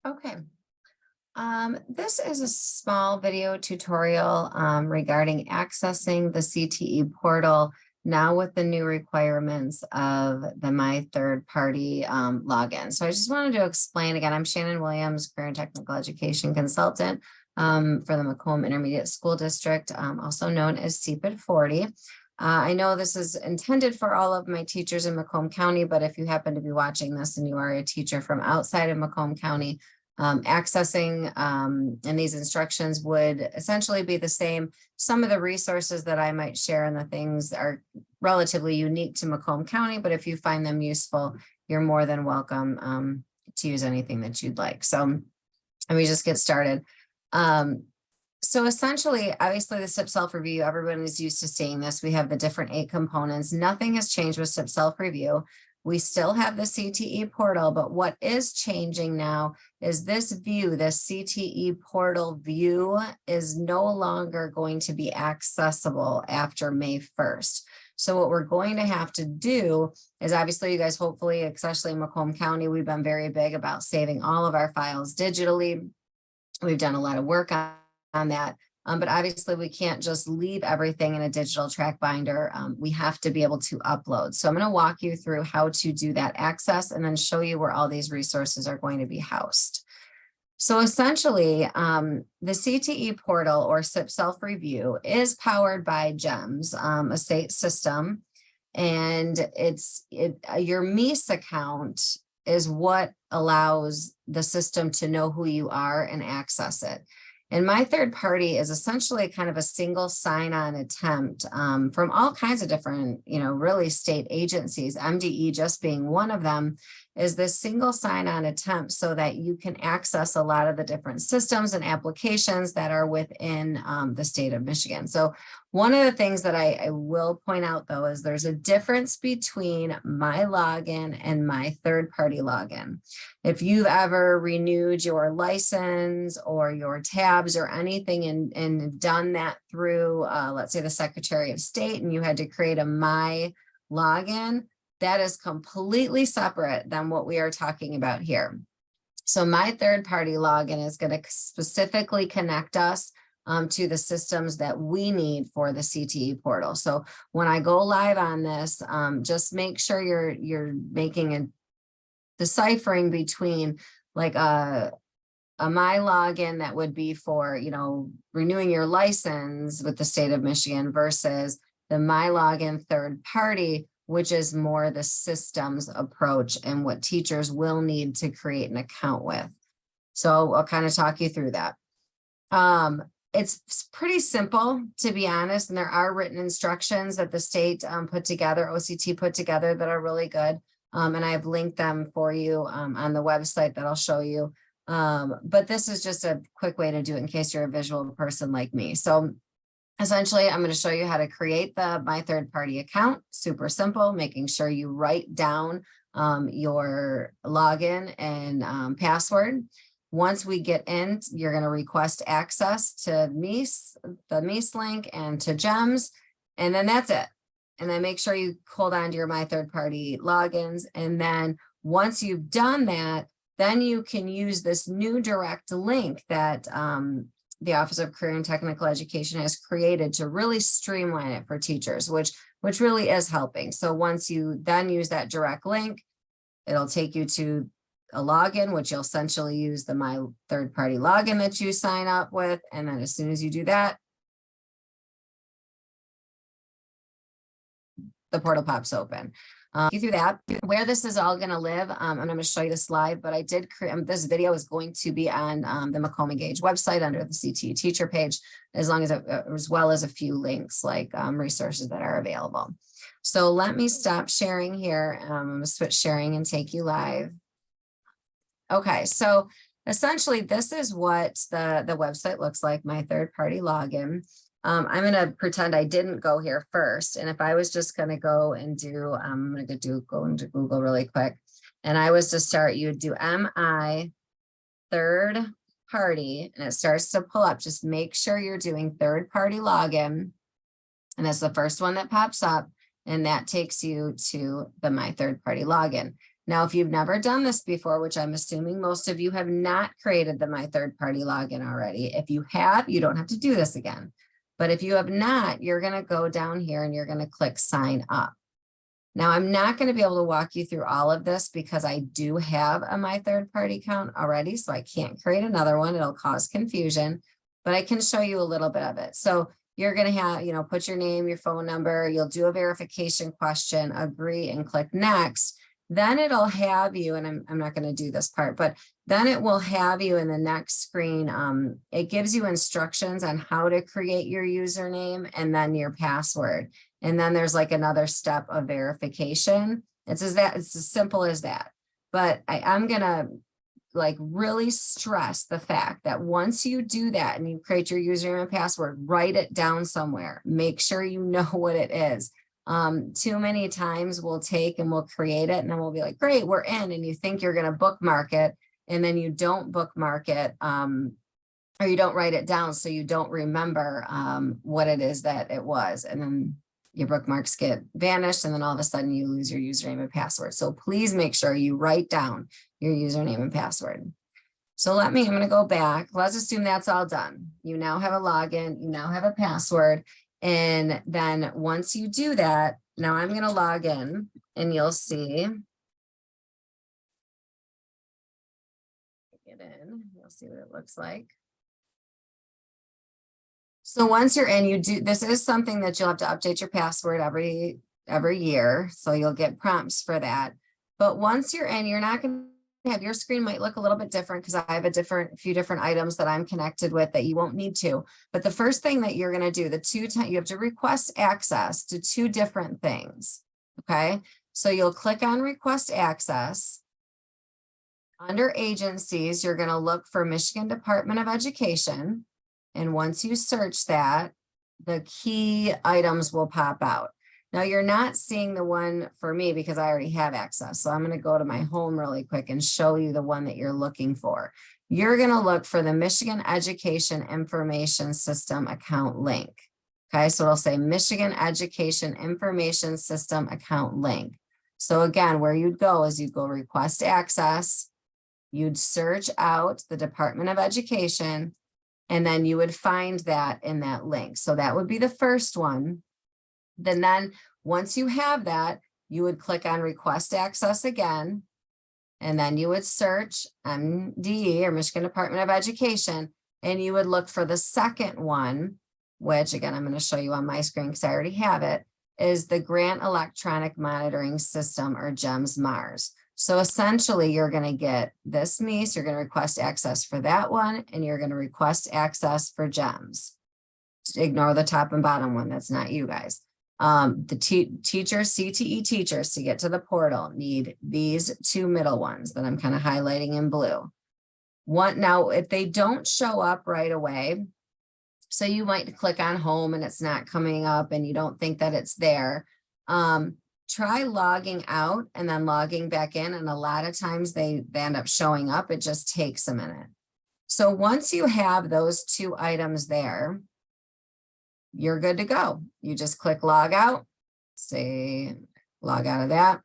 Okay. This is a small video tutorial regarding accessing the CTE portal now with the new requirements of the My Third Party login. So I just wanted to explain again, I'm Shannon Williams, Career and Technical Education Consultant for the Macomb Intermediate School District, also known as CPED 40. I know this is intended for all of my teachers in Macomb County, but if you happen to be watching this and you are a teacher from outside of Macomb County, accessing and these instructions would essentially be the same. Some of the resources that I might share and the things are relatively unique to Macomb County, but if you find them useful, you're more than welcome to use anything that you'd like. So let me just get started. So essentially, obviously the SIP self-review, everyone is used to seeing this. We have the different 8 components. Nothing has changed with SIP self-review. We still have the CTE portal, but what is changing now is this view, the CTE portal view is no longer going to be accessible after May 1st. So what we're going to have to do is, obviously you guys, hopefully, especially in Macomb County, we've been very big about saving all of our files digitally. We've done a lot of work on that. But obviously we can't just leave everything in a digital track binder. We have to be able to upload. So I'm going to walk you through how to do that access and then show you where all these resources are going to be housed. So essentially, the CTE portal or SIP self-review is powered by GEMS, a state system, and your MEAS account is what allows the system to know who you are and access it. And My Third Party is essentially kind of a single sign-on attempt from all kinds of different, really state agencies, MDE just being one of them, is this single sign-on attempt so that you can access a lot of the different systems and applications that are within the state of Michigan. So one of the things that I will point out, though, is there's a difference between my login and My Third Party login. If you've ever renewed your license or your tabs or anything and done that through, let's say, the Secretary of State, and you had to create a My login, that is completely separate than what we are talking about here. So My Third Party login is going to specifically connect us to the systems that we need for the CTE portal. So when I go live on this, just make sure you're making a deciphering between like a My login that would be for, renewing your license with the state of Michigan versus the My login third party, which is more the systems approach and what teachers will need to create an account with. So I'll kind of talk you through that. It's pretty simple, to be honest, and there are written instructions that the state put together, OCT put together, that are really good. And I've linked them for you on the website that I'll show you. But this is just a quick way to do it in case you're a visual person like me. So essentially, I'm going to show you how to create the My Third Party account. Super simple, making sure you write down your login and password. Once we get in, you're going to request access to MEAS, the MEAS link, and to GEMS, and then that's it. And then make sure you hold on to your My Third Party logins. And then once you've done that, then you can use this new direct link that the Office of Career and Technical Education has created to really streamline it for teachers, which really is helping. So once you then use that direct link, it'll take you to a login, which you'll essentially use the My Third Party login that you sign up with. And then as soon as you do that, the portal pops open. Through that, where this is all going to live, I'm going to show you the slide, but I did create, this video is going to be on the Macomb Engage website under the CTE teacher page, as well as a few links like resources that are available. So let me stop sharing here. I'm going to switch sharing and take you live. Okay, so essentially this is what the website looks like, My Third Party login. I'm going to pretend I didn't go here first. And if I was just going to go and do, I'm going to go into Google really quick. And I was to start, you would do MI Third Party, and it starts to pull up. Just make sure you're doing third party login. And that's the first one that pops up. And that takes you to the My Third Party login. Now, if you've never done this before, which I'm assuming most of you have not created the My Third Party login already. If you have, you don't have to do this again. But if you have not, you're going to go down here and you're going to click sign up. Now, I'm not going to be able to walk you through all of this because I do have a My Third Party account already, so I can't create another one. It'll cause confusion, but I can show you a little bit of it. So you're going to have, put your name, your phone number, you'll do a verification question, agree, and click next. Then it'll have you, and I'm not going to do this part, but then it will have you in the next screen. It gives you instructions on how to create your username and then your password. And then there's like another step of verification. It's as simple as that. But I'm going to like really stress the fact that once you do that and you create your username and password, write it down somewhere. Make sure you know what it is. Too many times we'll take and we'll create it and then we'll be like, great, we're in. And you think you're going to bookmark it and then you don't bookmark it or you don't write it down. So you don't remember what it is that it was. And then your bookmarks get vanished and then all of a sudden you lose your username and password. So please make sure you write down your username and password. So I'm going to go back. Let's assume that's all done. You now have a login, you now have a password. And then once you do that, now I'm going to log in and you'll see. Get in, you'll see what it looks like. So once you're in, this is something that you'll have to update your password every year. So you'll get prompts for that. But once you're in, you're not going to have, your screen might look a little bit different because I have a few different items that I'm connected with that you won't need to. But the first thing that you're going to do, you have to request access to two different things. Okay. So you'll click on request access. Under agencies, you're going to look for Michigan Department of Education. And once you search that, the key items will pop out. Now you're not seeing the one for me because I already have access. So I'm going to go to my home really quick and show you the one that you're looking for. You're going to look for the Michigan Education Information System account link. Okay, so it'll say Michigan Education Information System account link. So again, where you'd go is you'd go request access, you'd search out the Department of Education, and then you would find that in that link. So that would be the first one. Then once you have that, you would click on request access again, and then you would search MDE or Michigan Department of Education, and you would look for the second one, which again, I'm going to show you on my screen because I already have it, is the Grant Electronic Monitoring System or GEMS MARS. So essentially you're going to get this MEAS, you're going to request access for that one, and you're going to request access for GEMS. Ignore the top and bottom one, that's not you guys. The teachers, CTE teachers, to get to the portal need these two middle ones that I'm kind of highlighting in blue. Now, if they don't show up right away, so you might click on home and it's not coming up and you don't think that it's there, try logging out and then logging back in. And a lot of times they end up showing up. It just takes a minute. So once you have those two items there, you're good to go. You just click log out, say log out of that.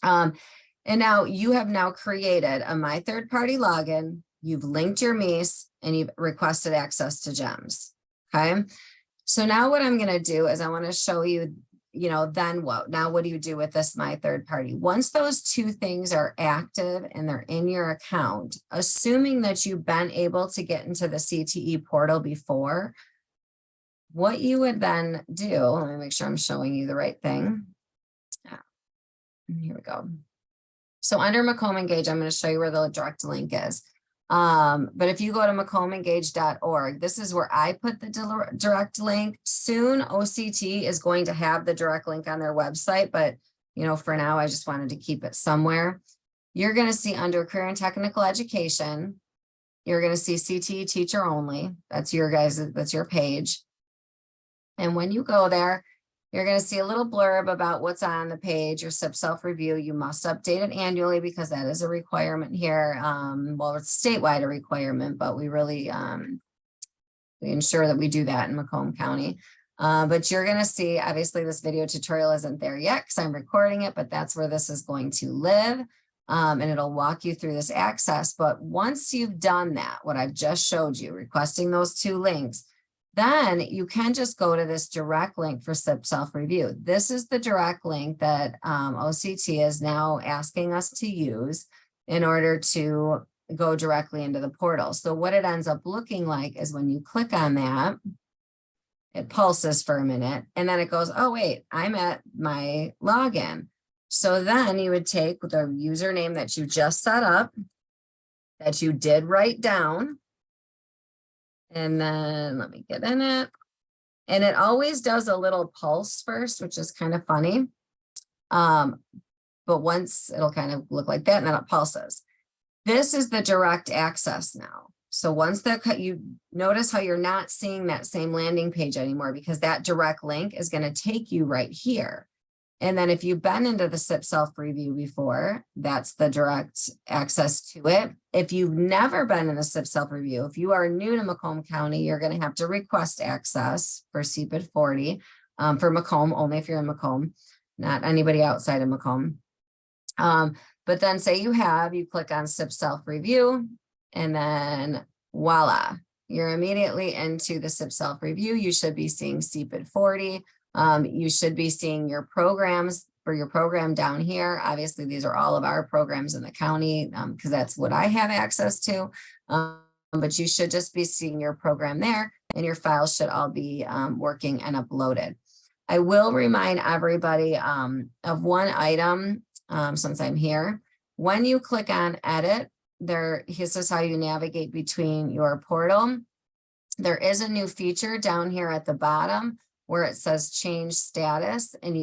And now you have now created a My Third Party login. You've linked your MEAS and you've requested access to GEMS. Okay. So now what I'm going to do is I want to show you, then what? Now, what do you do with this My Third Party? Once those two things are active and they're in your account, assuming that you've been able to get into the CTE portal before, what you would then do, let me make sure I'm showing you the right thing. Here we go. So under Macomb Engage, I'm going to show you where the direct link is. But if you go to macombengage.org, this is where I put the direct link. Soon OCT is going to have the direct link on their website, but for now, I just wanted to keep it somewhere. You're going to see under Career and Technical Education, you're going to see CTE teacher only. That's your page. And when you go there, you're going to see a little blurb about what's on the page, your SIP self-review. You must update it annually because that is a requirement here. Well, it's statewide a requirement, but we really we ensure that we do that in Macomb County. But you're going to see, obviously this video tutorial isn't there yet because I'm recording it, but that's where this is going to live. And it'll walk you through this access. But once you've done that, what I've just showed you, requesting those 2 links, then you can just go to this direct link for SIP self-review. This is the direct link that OCT is now asking us to use in order to go directly into the portal. So what it ends up looking like is when you click on that, it pulses for a minute and then it goes, oh, wait, I'm at my login. So then you would take the username that you just set up, that you did write down. And then let me get in it. And it always does a little pulse first, which is kind of funny. But once it'll kind of look like that and then it pulses. This is the direct access now. So once that you notice how you're not seeing that same landing page anymore because that direct link is going to take you right here. And then if you've been into the SIP self-review before, that's the direct access to it. If you've never been in the SIP self-review, if you are new to Macomb County, you're going to have to request access for CTE 40 for Macomb, only if you're in Macomb, not anybody outside of Macomb. But then say you click on SIP self-review and then voila, you're immediately into the SIP self-review. You should be seeing CTE 40. You should be seeing your programs for your program down here. Obviously, these are all of our programs in the county because that's what I have access to. But you should just be seeing your program there and your files should all be working and uploaded. I will remind everybody of one item since I'm here. When you click on edit, this is how you navigate between your portal. There is a new feature down here at the bottom where it says change status, and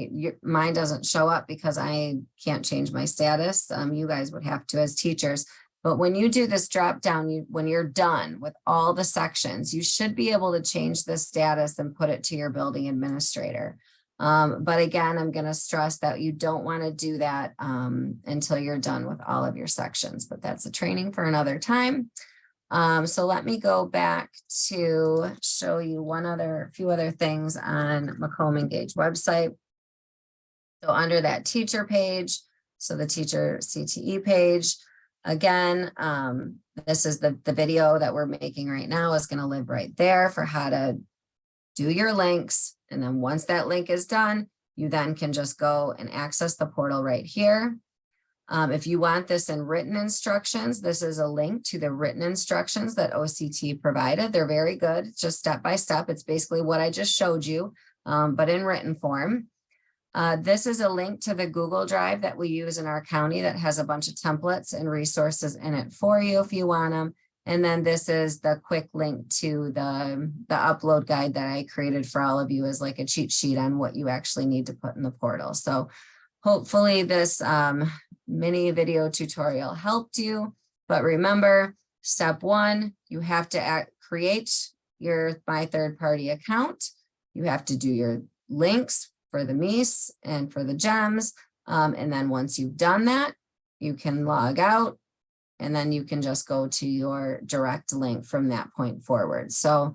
mine doesn't show up because I can't change my status. You guys would have to as teachers. But when you do this drop down, when you're done with all the sections, you should be able to change the status and put it to your building administrator. But again, I'm going to stress that you don't want to do that until you're done with all of your sections, but that's a training for another time. So let me go back to show you few other things on Macomb Engage website. So under that teacher page, so the teacher CTE page, again, this is the video that we're making right now is going to live right there for how to do your links. And then once that link is done, you then can just go and access the portal right here. If you want this in written instructions, this is a link to the written instructions that OCT provided. They're very good, just step by step. It's basically what I just showed you, but in written form. This is a link to the Google Drive that we use in our county that has a bunch of templates and resources in it for you if you want them. And then this is the quick link to the upload guide that I created for all of you as like a cheat sheet on what you actually need to put in the portal. So hopefully this mini video tutorial helped you, but remember, step 1, you have to create your My Third Party account. You have to do your links for the MEAS and for the GEMS. And then once you've done that, you can log out and then you can just go to your direct link from that point forward. So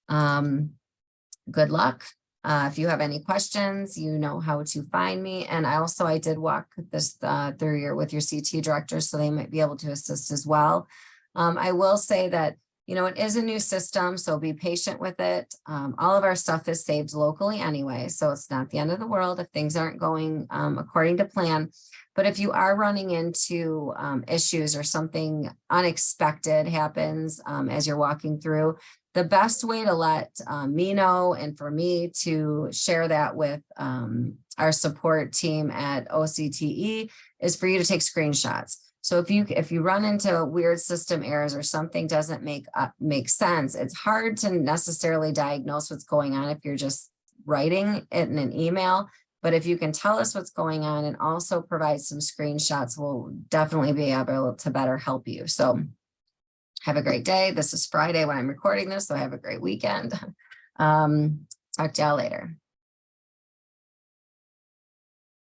good luck. If you have any questions, you know how to find me. And I did walk this through with your CT director, so they might be able to assist as well. I will say that, it is a new system, so be patient with it. All of our stuff is saved locally anyway, so it's not the end of the world if things aren't going according to plan. But if you are running into issues or something unexpected happens as you're walking through, the best way to let me know and for me to share that with our support team at OCTE is for you to take screenshots. So if you run into weird system errors or something doesn't make sense, it's hard to necessarily diagnose what's going on if you're just writing it in an email. But if you can tell us what's going on and also provide some screenshots, we'll definitely be able to better help you. So have a great day. This is Friday when I'm recording this, so have a great weekend. Talk to y'all later.